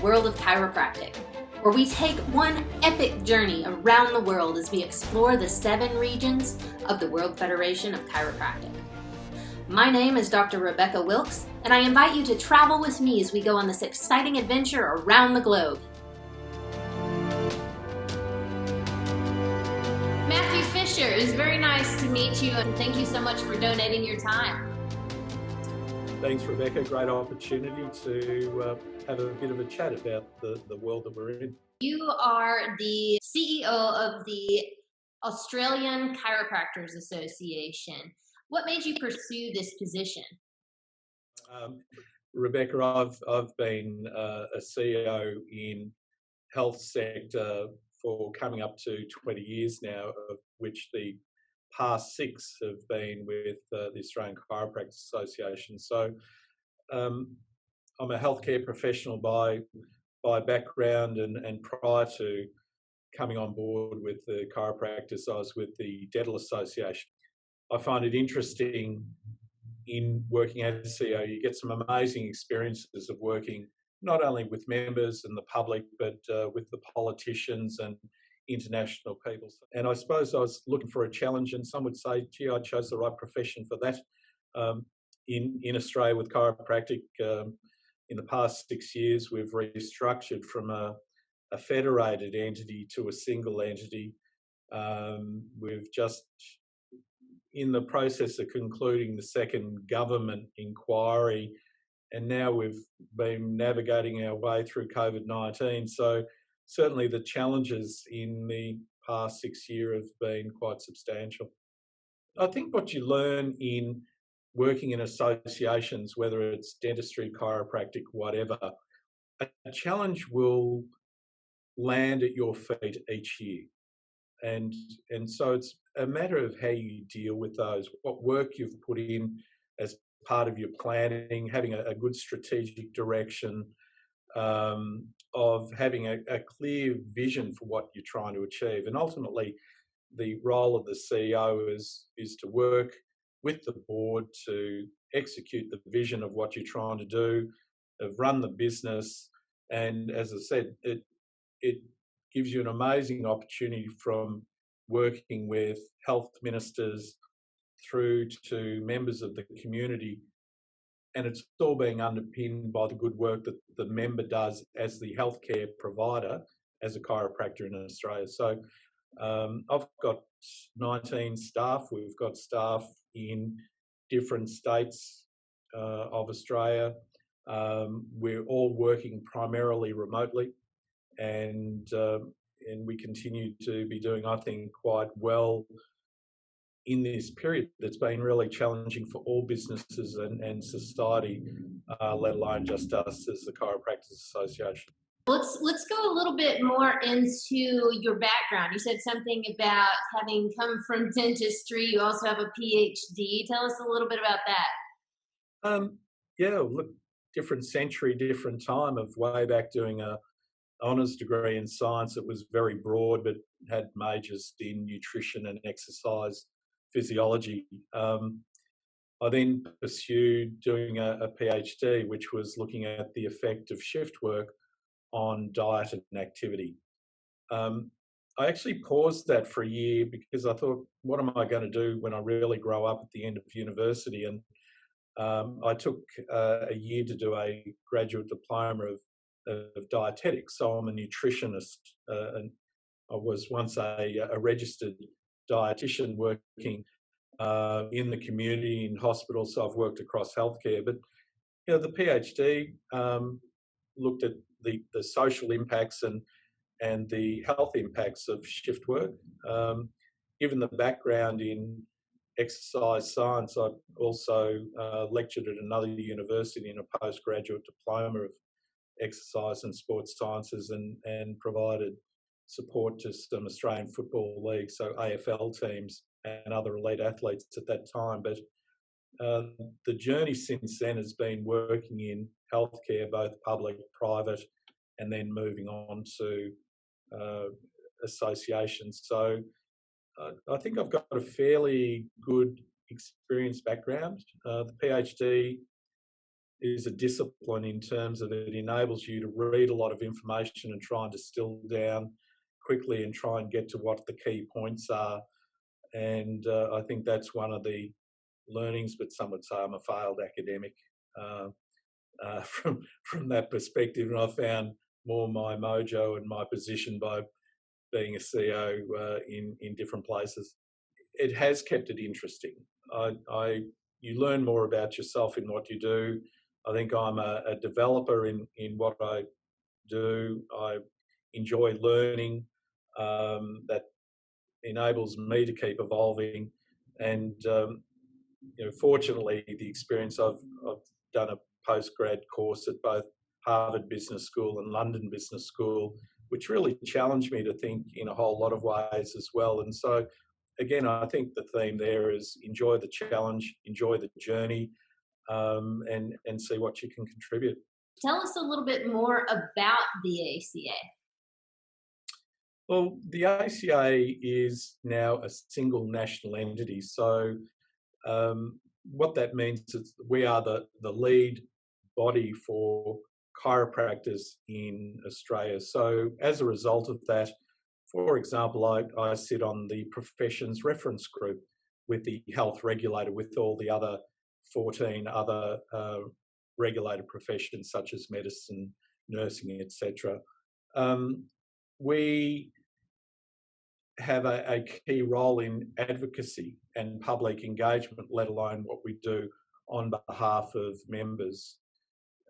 world of chiropractic, where we take one epic journey around the world as we explore the 7 regions of the World Federation of Chiropractic. My name is Dr. Rebecca Wilkes, and I invite you to travel with me as we go on this exciting adventure around the globe. Matthew Fisher, it was very nice to meet you, and thank you so much for donating your time. Thanks, Rebecca. Great opportunity to have a bit of a chat about the world that we're in. You are the CEO of the Australian Chiropractors Association. What made you pursue this position? Rebecca, I've been a CEO in health sector for coming up to 20 years now, of which the past 6 have been with the Australian Chiropractors Association. So I'm a healthcare professional by background, and prior to coming on board with the chiropractors, I was with the Dental Association. I find it interesting in working as CEO, you get some amazing experiences of working not only with members and the public, but with the politicians and international people. And I suppose I was looking for a challenge, and some would say, gee, I chose the right profession for that. In Australia with chiropractic, in the past 6 years, we've restructured from a federated entity to a single entity. We've just in the process of concluding the second government inquiry, and now we've been navigating our way through COVID-19. So certainly the challenges in the past 6 years have been quite substantial. I think what you learn in working in associations, whether it's dentistry, chiropractic, whatever, a challenge will land at your feet each year. And so it's a matter of how you deal with those, what work you've put in as part of your planning, having a good strategic direction, of having a clear vision for what you're trying to achieve. And ultimately, the role of the CEO is to work with the board to execute the vision of what you're trying to do, of run the business. And as I said, it gives you an amazing opportunity from working with health ministers through to members of the community. And it's all being underpinned by the good work that the member does as the healthcare provider, as a chiropractor in Australia. So I've got 19 staff. We've got staff in different states of Australia. We're all working primarily remotely, and we continue to be doing, I think, quite well in this period that's been really challenging for all businesses and society, let alone just us as the Chiropractors Association. Let's go a little bit more into your background. You said something about having come from dentistry. You also have a PhD. Tell us a little bit about that. Yeah, look, different century, different time of way back doing a honours degree in science. It was very broad, but had majors in nutrition and exercise physiology. I then pursued doing a PhD, which was looking at the effect of shift work on diet and activity. I actually paused that for a year because I thought, what am I going to do when I really grow up at the end of university? And I took a year to do a graduate diploma of dietetics. So I'm a nutritionist, and I was once a registered dietitian working in the community, in hospitals. So I've worked across healthcare. But the PhD looked at the social impacts and the health impacts of shift work. Given the background in exercise science, I also lectured at another university in a postgraduate diploma of exercise and sports sciences, and provided support to some Australian football leagues, so AFL teams and other elite athletes at that time. But the journey since then has been working in healthcare, both public, private, and then moving on to associations. So I think I've got a fairly good experience background. The PhD is a discipline in terms of it enables you to read a lot of information and try and distill down quickly and try and get to what the key points are. And I think that's one of the learnings, but some would say I'm a failed academic from that perspective. And I found more my mojo and my position by being a CEO in different places. It has kept it interesting. You learn more about yourself in what you do. I think I'm a developer in what I do. I enjoy learning. That enables me to keep evolving. And fortunately, the experience I've done a postgrad course at both Harvard Business School and London Business School, which really challenged me to think in a whole lot of ways as well. And so, again, I think the theme there is enjoy the challenge, enjoy the journey, and see what you can contribute. Tell us a little bit more about the ACA. Well, the ACA is now a single national entity. So what that means is we are the lead body for chiropractors in Australia. So as a result of that, for example, I sit on the professions reference group with the health regulator, with all the other 14 other regulated professions such as medicine, nursing, etc. We have a key role in advocacy and public engagement, let alone what we do on behalf of members.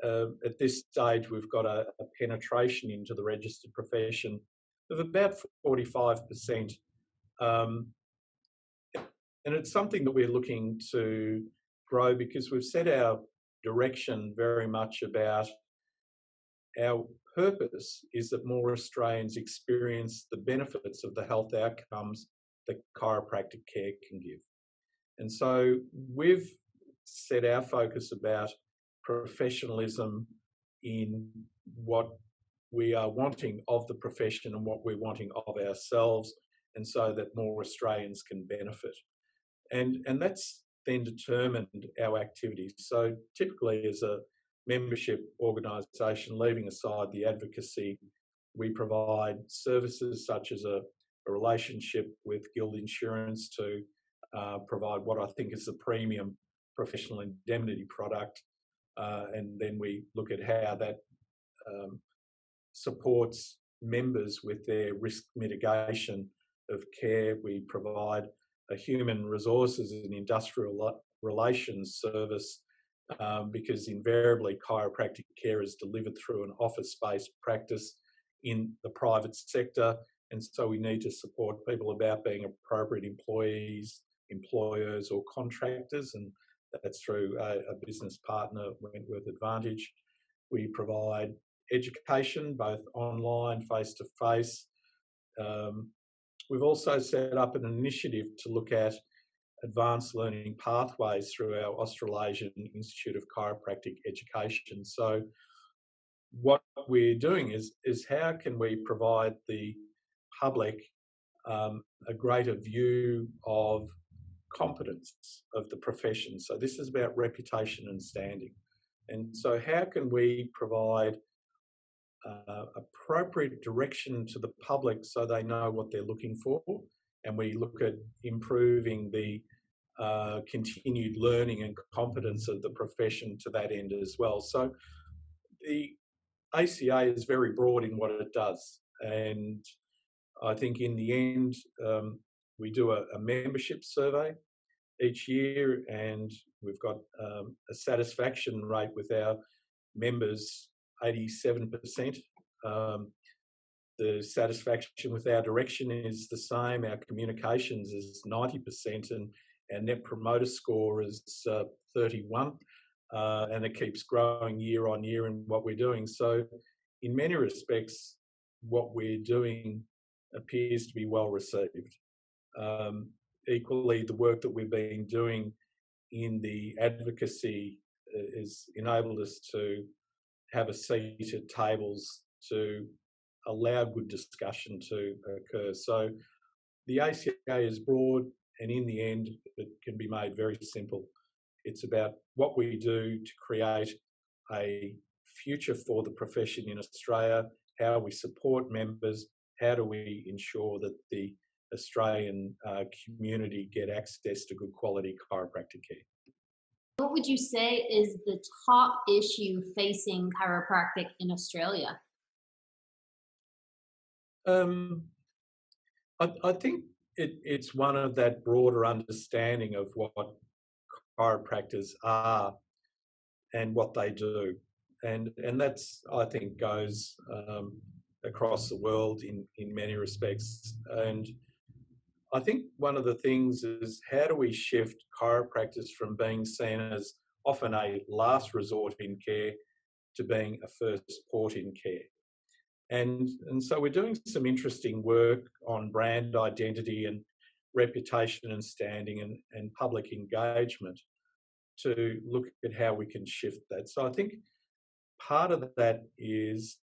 At this stage, we've got a penetration into the registered profession of about 45%. And it's something that we're looking to grow because we've set our direction very much about our purpose is that more Australians experience the benefits of the health outcomes that chiropractic care can give. And so we've set our focus about professionalism in what we are wanting of the profession and what we're wanting of ourselves, and so that more Australians can benefit. And that's then determined our activities. So typically as a membership organisation, leaving aside the advocacy, we provide services such as a relationship with Guild Insurance to provide what I think is a premium professional indemnity product. And then we look at how that supports members with their risk mitigation of care. We provide a human resources and industrial relations service because invariably chiropractic care is delivered through an office-based practice in the private sector. And so we need to support people about being appropriate employees, employers or contractors, and that's through a business partner, Wentworth Advantage. We provide education, both online, face-to-face. We've also set up an initiative to look at advanced learning pathways through our Australasian Institute of Chiropractic Education. So what we're doing is how can we provide the public a greater view of competence of the profession. So this is about reputation and standing. And so how can we provide appropriate direction to the public so they know what they're looking for? And we look at improving the continued learning and competence of the profession to that end as well. So the ACA is very broad in what it does. And I think in the end, we do a membership survey each year, and we've got a satisfaction rate with our members, 87%. The satisfaction with our direction is the same. Our communications is 90%, and our net promoter score is 31, and it keeps growing year on year in what we're doing. So in many respects, what we're doing appears to be well received. Equally, the work that we've been doing in the advocacy has enabled us to have a seat at tables to allow good discussion to occur. So the ACA is broad, and in the end, it can be made very simple. It's about what we do to create a future for the profession in Australia, how we support members, how do we ensure that the Australian community get access to good quality chiropractic care. What would you say is the top issue facing chiropractic in Australia? I think it's one of that broader understanding of what chiropractors are and what they do, and that's, I think, goes across the world in many respects. And I think one of the things is, how do we shift chiropractors from being seen as often a last resort in care to being a first port in care? And so we're doing some interesting work on brand identity and reputation and standing and public engagement to look at how we can shift that. So I think part of that is,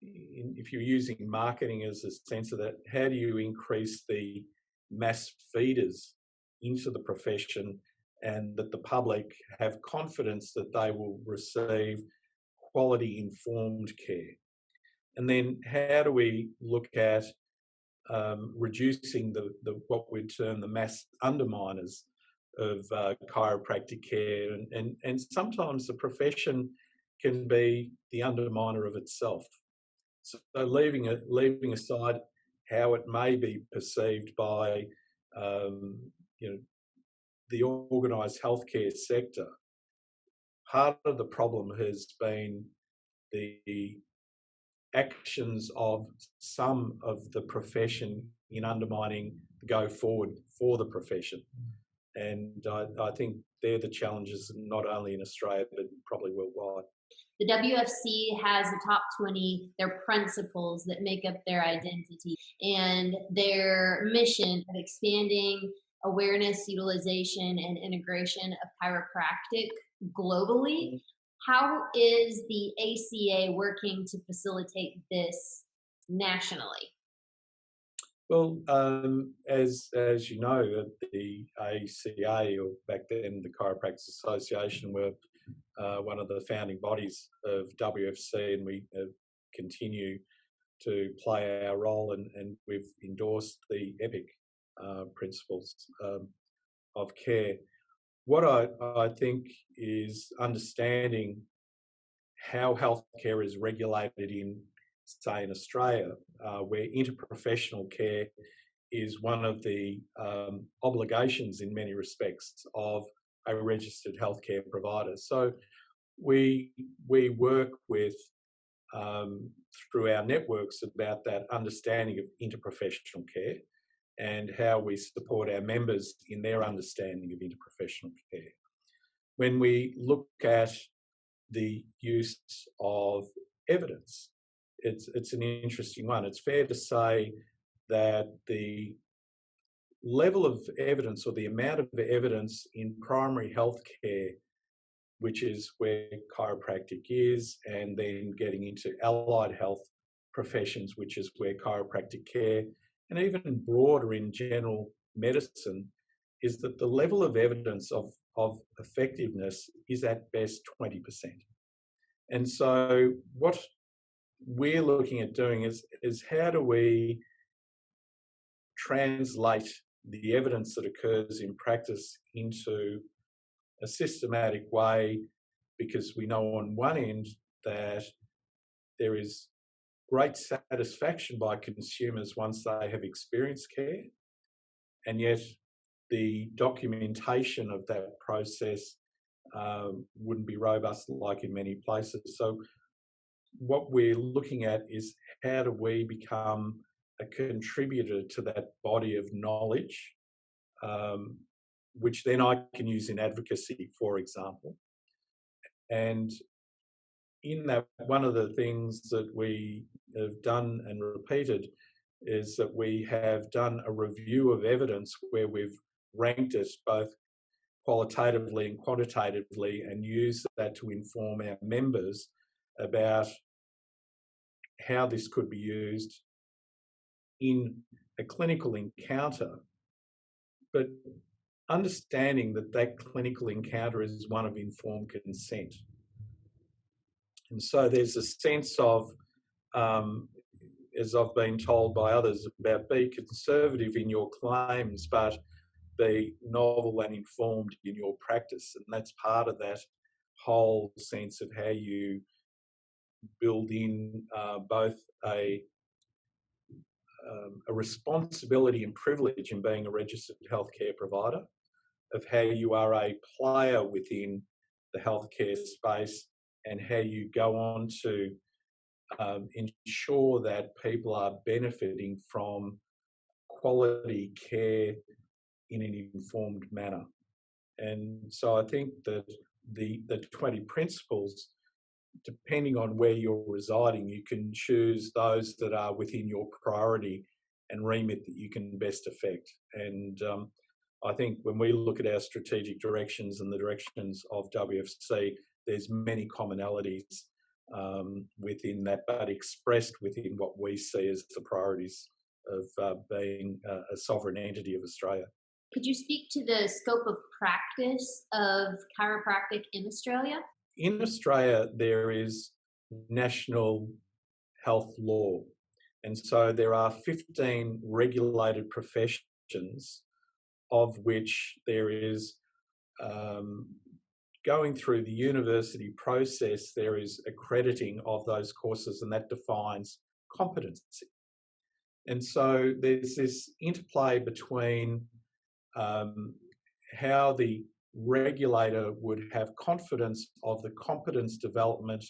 if you're using marketing as a sense of that, how do you increase the mass feeders into the profession and that the public have confidence that they will receive quality informed care? And then how do we look at reducing the what we'd term the mass underminers of chiropractic care? And sometimes the profession can be the underminer of itself. So leaving aside how it may be perceived by the organised healthcare sector, part of the problem has been the actions of some of the profession in undermining the go forward for the profession. And I think they're the challenges not only in Australia but probably worldwide. The WFC has the top 20, their principles that make up their identity, and their mission of expanding awareness, utilization, and integration of chiropractic globally. How is the ACA working to facilitate this nationally? Well, as you know, the ACA, or back then the Chiropractors Association, were one of the founding bodies of WFC, and we continue to play our role, and we've endorsed the EPIC principles of care. What I think is understanding how healthcare is regulated in, say, in Australia, where interprofessional care is one of the obligations in many respects of a registered healthcare provider. So we work with, through our networks, about that understanding of interprofessional care and how we support our members in their understanding of interprofessional care. When we look at the use of evidence, it's an interesting one. It's fair to say that the level of evidence, or the amount of evidence in primary health care, which is where chiropractic is, and then getting into allied health professions, which is where chiropractic care, and even broader in general medicine, is that the level of evidence of effectiveness is at best 20%. And so what we're looking at doing is how do we translate the evidence that occurs in practice into a systematic way, because we know on one end that there is great satisfaction by consumers once they have experienced care, and yet the documentation of that process wouldn't be robust like in many places. So what we're looking at is, how do we become a contributor to that body of knowledge, which then I can use in advocacy, for example. And in that, one of the things that we have done and repeated is that we have done a review of evidence where we've ranked it both qualitatively and quantitatively, and used that to inform our members about how this could be used in a clinical encounter, but understanding that that clinical encounter is one of informed consent. And so there's a sense of, as I've been told by others, about be conservative in your claims, but be novel and informed in your practice. And that's part of that whole sense of how you build in both a responsibility and privilege in being a registered healthcare provider, of how you are a player within the healthcare space, and how you go on to ensure that people are benefiting from quality care in an informed manner. And so I think that the 20 principles, depending on where you're residing, you can choose those that are within your priority and remit that you can best affect. And I think when we look at our strategic directions and the directions of WFC, there's many commonalities within that, but expressed within what we see as the priorities of being a sovereign entity of Australia. Could you speak to the scope of practice of chiropractic in Australia? In Australia, there is national health law. And so there are 15 regulated professions, of which there is, going through the university process, there is accrediting of those courses, and that defines competency. And so there's this interplay between how the regulator would have confidence of the competence development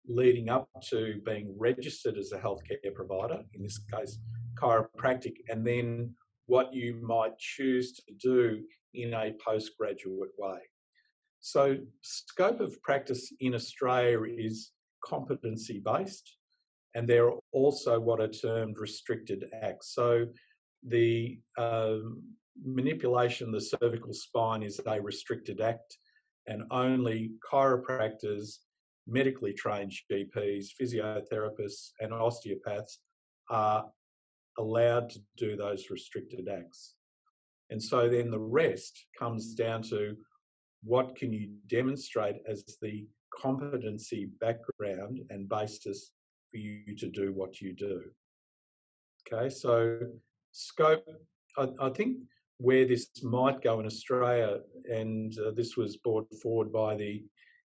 leading up to being registered as a healthcare provider, in this case chiropractic, and then what you might choose to do in a postgraduate way. So scope of practice in Australia is competency based, and there are also what are termed restricted acts. So the manipulation of the cervical spine is a restricted act, and only chiropractors, medically trained GPs, physiotherapists and osteopaths are allowed to do those restricted acts. And so then the rest comes down to what can you demonstrate as the competency background and basis for you to do what you do. Okay, so scope, I think where this might go in Australia, and this was brought forward by the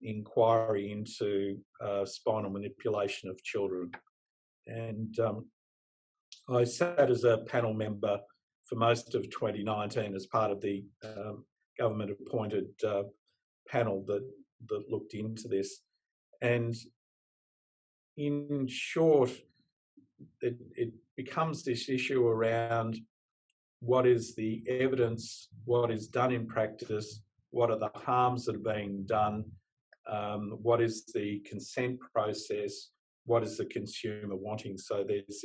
inquiry into spinal manipulation of children. And I sat as a panel member for most of 2019 as part of the government-appointed panel that looked into this. And in short, it becomes this issue around what is the evidence, what is done in practice, what are the harms that are being done, what is the consent process, what is the consumer wanting. So there's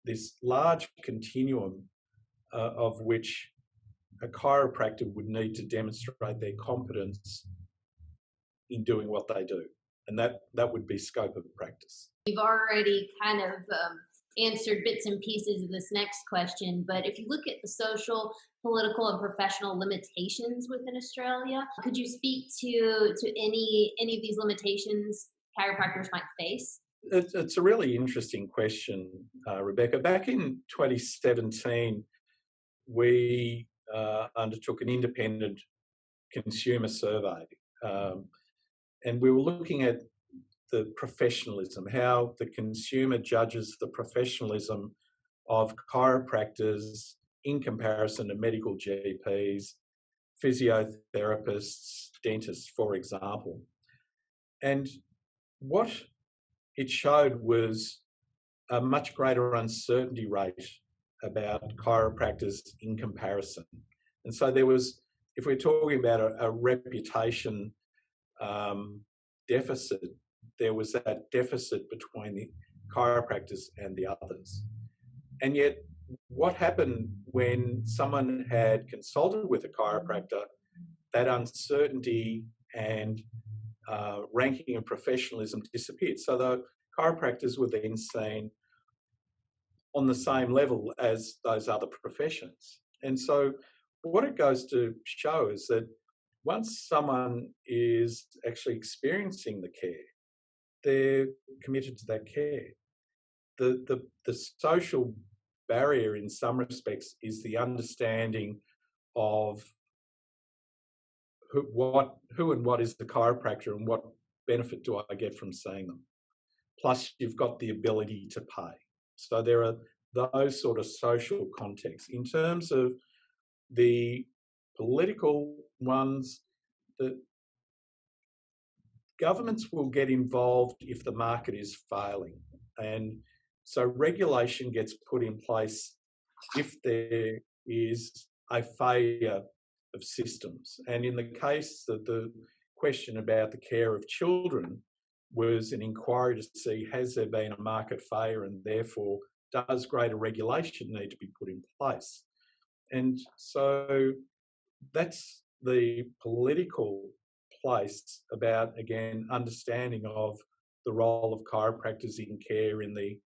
this large continuum of which a chiropractor would need to demonstrate their competence in doing what they do. And that would be scope of practice. You've already kind of answered bits and pieces of this next question, but if you look at the social, political, and professional limitations within Australia, could you speak to any of these limitations chiropractors might face? It's a really interesting question, Rebecca. Back in 2017, we undertook an independent consumer survey, and we were looking at the professionalism, how the consumer judges the professionalism of chiropractors in comparison to medical GPs, physiotherapists, dentists, for example. And what it showed was a much greater uncertainty rate about chiropractors in comparison. And so there was, if we're talking about a reputation deficit, there was that deficit between the chiropractors and the others. And yet, what happened when someone had consulted with a chiropractor, that uncertainty and ranking of professionalism disappeared. So the chiropractors were then seen on the same level as those other professions. And so what it goes to show is that once someone is actually experiencing the care, they're committed to that care. The social barrier in some respects is the understanding of who and what is the chiropractor and what benefit do I get from seeing them. Plus, you've got the ability to pay. So there are those sort of social contexts. In terms of the political ones, the governments will get involved if the market is failing. And so regulation gets put in place if there is a failure of systems. And in the case that the question about the care of children was an inquiry to see has there been a market failure and therefore does greater regulation need to be put in place. And so that's the political place about, again, understanding of the role of chiropractors in care in the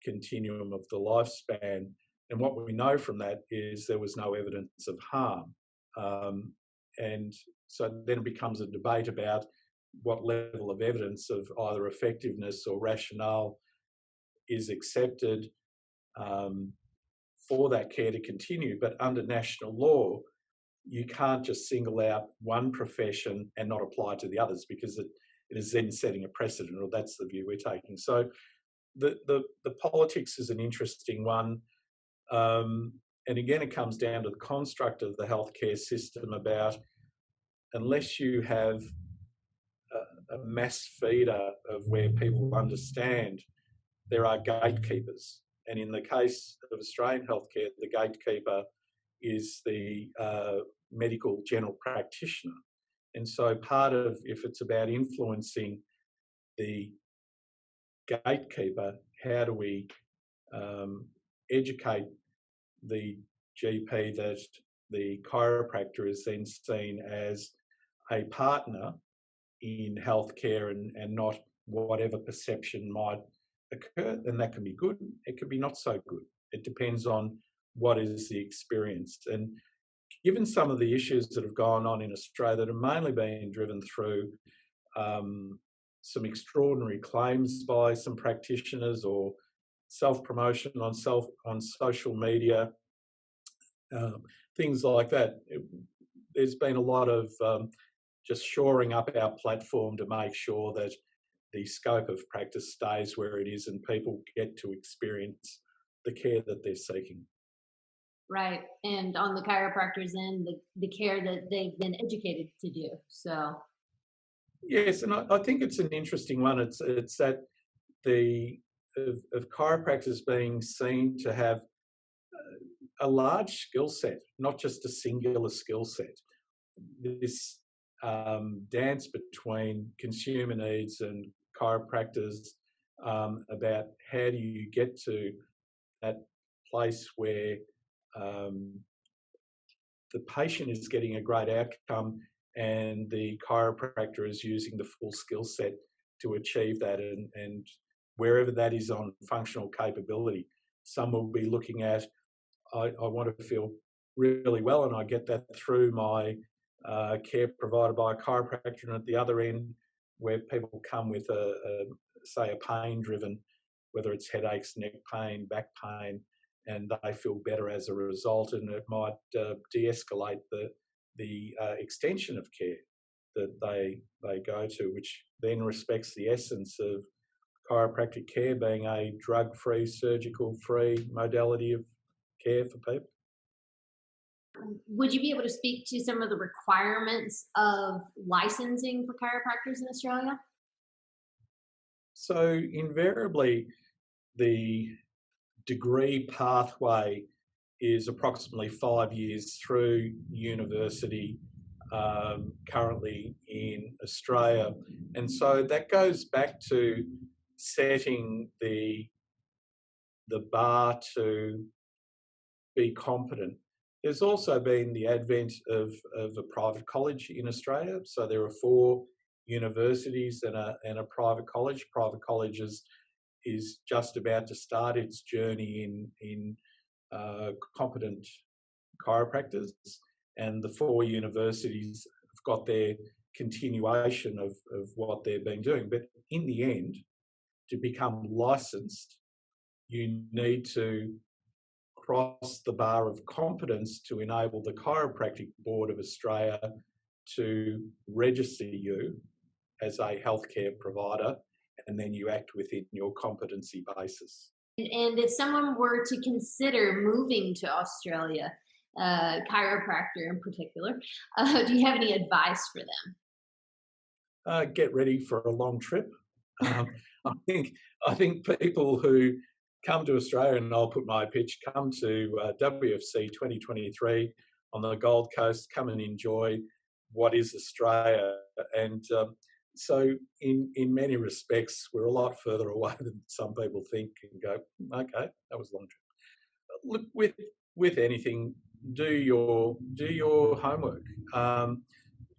continuum of the lifespan. And what we know from that is there was no evidence of harm. And so then it becomes a debate about what level of evidence of either effectiveness or rationale is accepted for that care to continue. But under national law, you can't just single out one profession and not apply to the others, because it is then setting a precedent, or that's the view we're taking. So the politics is an interesting one. And again, it comes down to the construct of the healthcare system about, unless you have a mass feeder of where people understand, there are gatekeepers. And in the case of Australian healthcare, the gatekeeper is the medical general practitioner. And so part of, if it's about influencing the gatekeeper, how do we educate the GP that the chiropractor is then seen as a partner in healthcare and not whatever perception might occur? And that can be good, it can be not so good. It depends on what is the experience. And given some of the issues that have gone on in Australia that have mainly been driven through some extraordinary claims by some practitioners or self-promotion on social media, things like that, there's been a lot of just shoring up our platform to make sure that the scope of practice stays where it is and people get to experience the care that they're seeking. Right. And on the chiropractors end, the care that they've been educated to do. So yes, and I think it's an interesting one. It's that of chiropractors being seen to have a large skill set, not just a singular skill set. This dance between consumer needs and chiropractors about how do you get to that place where the patient is getting a great outcome and the chiropractor is using the full skill set to achieve that, and wherever that is on functional capability. Some will be looking at, I want to feel really well, and I get that through my care provided by a chiropractor. And at the other end, where people come with say a pain-driven, whether it's headaches, neck pain, back pain, and they feel better as a result, and it might de-escalate the extension of care that they go to, which then respects the essence of chiropractic care being a drug-free, surgical-free modality of care for people. Would you be able to speak to some of the requirements of licensing for chiropractors in Australia? So invariably, the degree pathway is approximately 5 years through university currently in Australia. And so that goes back to setting the bar to be competent. There's also been the advent of a private college in Australia. So there are 4 universities and a private college. Private colleges is just about to start its journey in competent chiropractors, and the 4 universities have got their continuation of what they've been doing. But in the end, to become licensed, you need to cross the bar of competence to enable the Chiropractic Board of Australia to register you as a healthcare provider, and then you act within your competency basis. And if someone were to consider moving to Australia, chiropractor in particular, do you have any advice for them? Get ready for a long trip. I think people who come to Australia, and I'll put my pitch, come to WFC 2023 on the Gold Coast, come and enjoy what is Australia. And so in many respects, we're a lot further away than some people think and go, okay, that was a long trip. Look, with anything, do your homework.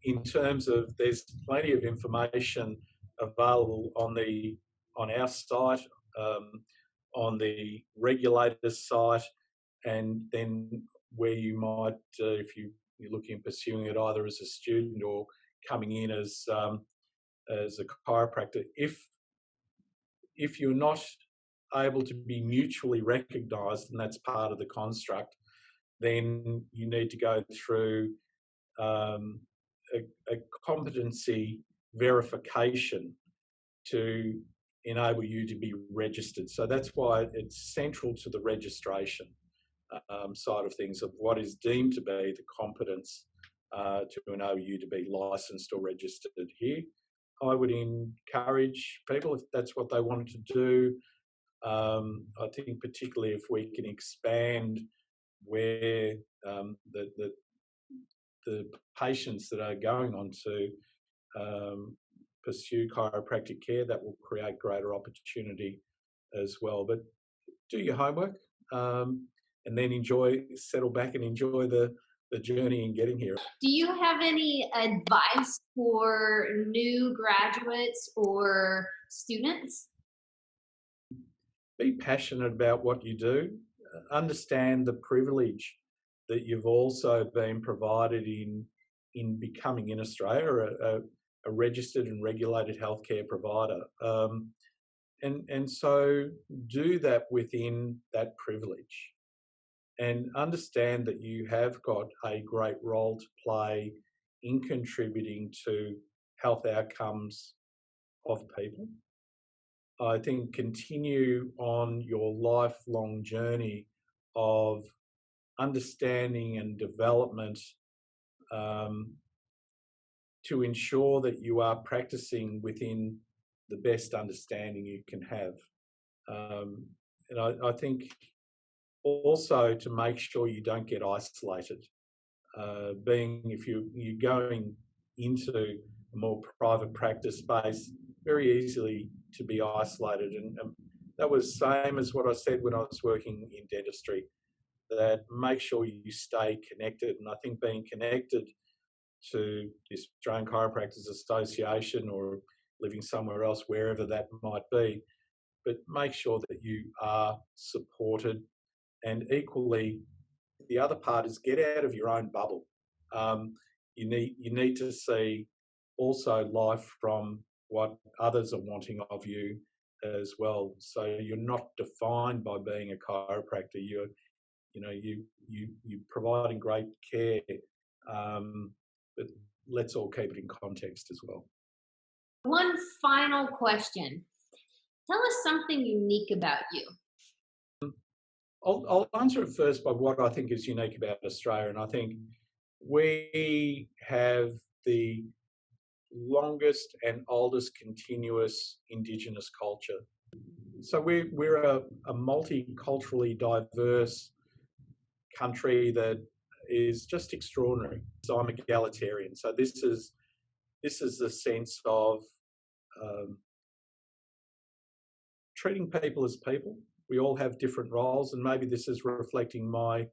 In terms of, there's plenty of information available on our site, on the regulator's site, and then where you might, if you're looking at pursuing it either as a student or coming in as a chiropractor, if you're not able to be mutually recognised, and that's part of the construct, then you need to go through a competency verification to enable you to be registered. So that's why it's central to the registration side of things, of what is deemed to be the competence to enable you to be licensed or registered here. I would encourage people, if that's what they wanted to do, I think particularly if we can expand where the patients that are going on to pursue chiropractic care, that will create greater opportunity as well. But do your homework and then settle back and enjoy the journey in getting here. Do you have any advice for new graduates or students? Be passionate about what you do. Understand the privilege that you've also been provided in becoming in Australia a registered and regulated healthcare provider. And so do that within that privilege, and understand that you have got a great role to play in contributing to health outcomes of people. I think continue on your lifelong journey of understanding and development to ensure that you are practicing within the best understanding you can have. And I think also to make sure you don't get isolated. If you're going into a more private practice space, very easily to be isolated. And that was same as what I said when I was working in dentistry, that make sure you stay connected. And I think being connected to the Australian Chiropractors Association or living somewhere else, wherever that might be, but make sure that you are supported. And equally, the other part is get out of your own bubble. You need to see also life from what others are wanting of you as well. So you're not defined by being a chiropractor. You're providing great care, but let's all keep it in context as well. One final question. Tell us something unique about you. I'll answer it first by what I think is unique about Australia. And I think we have the longest and oldest continuous Indigenous culture. So we're a multiculturally diverse country that is just extraordinary. So I'm egalitarian. So this is the sense of treating people as people. We all have different roles, and maybe this is reflecting my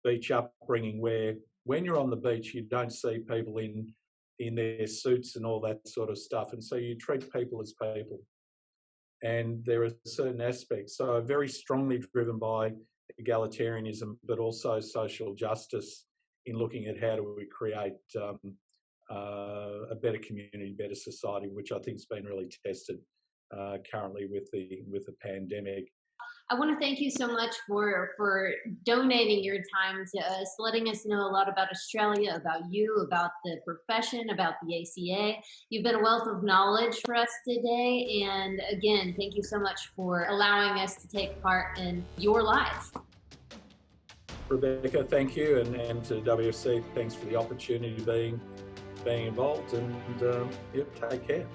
beach upbringing, where when you're on the beach, you don't see people in their suits and all that sort of stuff, and so you treat people as people. And there are certain aspects, so very strongly driven by egalitarianism, but also social justice in looking at how do we create a better community, better society, which I think has been really tested currently with the pandemic. I want to thank you so much for donating your time to us, letting us know a lot about Australia, about you, about the profession, about the ACA. You've been a wealth of knowledge for us today. And again, thank you so much for allowing us to take part in your life. Rebecca, thank you, and to WFC, thanks for the opportunity being involved, and take care.